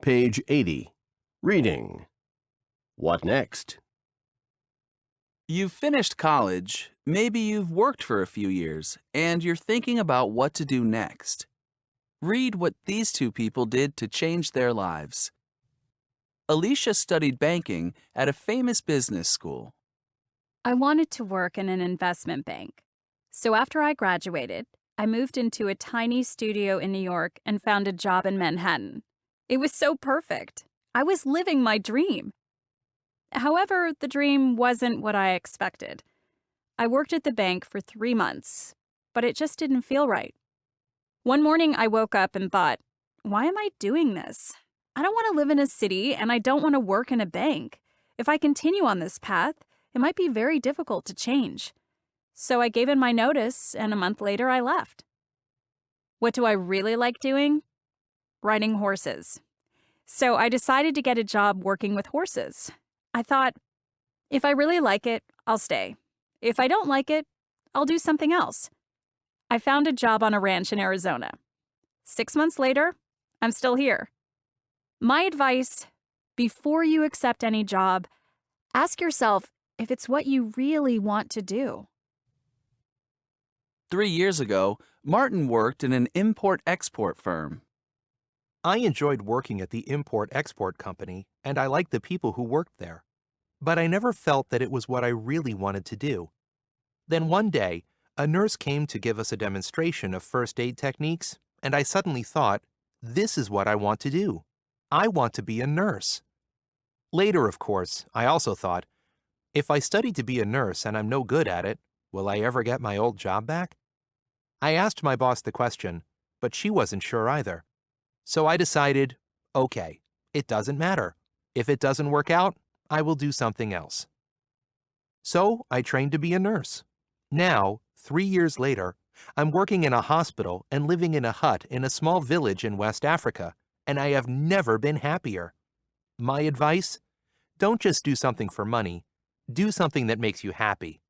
Page 80. Reading. What next? You've finished college, maybe you've worked for a few years, and you're thinking about what to do next. Read what these two people did to change their lives. Alicia studied banking at a famous business school. I wanted to work in an investment bank. So after I graduated, I moved into a tiny studio in New York and found a job in Manhattan. It was so perfect. I was living my dream. However, the dream wasn't what I expected. I worked at the bank for 3 months, but it just didn't feel right. One morning I woke up and thought, why am I doing this? I don't want to live in a city and I don't want to work in a bank. If I continue on this path, it might be very difficult to change. So I gave in my notice and a month later I left. What do I really like doing? Riding horses. So I decided to get a job working with horses. I thought, if I really like it, I'll stay. If I don't like it, I'll do something else. I found a job on a ranch in Arizona. 6 months later, I'm still here. My advice, before you accept any job, ask yourself if it's what you really want to do. 3 years ago, Martin worked in an import-export firm. I enjoyed working at the import-export company, and I liked the people who worked there. But I never felt that it was what I really wanted to do. Then one day, a nurse came to give us a demonstration of first aid techniques, and I suddenly thought, this is what I want to do. I want to be a nurse. Later, of course, I also thought, if I study to be a nurse and I'm no good at it, will I ever get my old job back? I asked my boss the question, but she wasn't sure either. So I decided, okay, it doesn't matter. If it doesn't work out, I will do something else. So I trained to be a nurse. Now, 3 years later, I'm working in a hospital and living in a hut in a small village in West Africa, and I have never been happier. My advice? Don't just do something for money. Do something that makes you happy.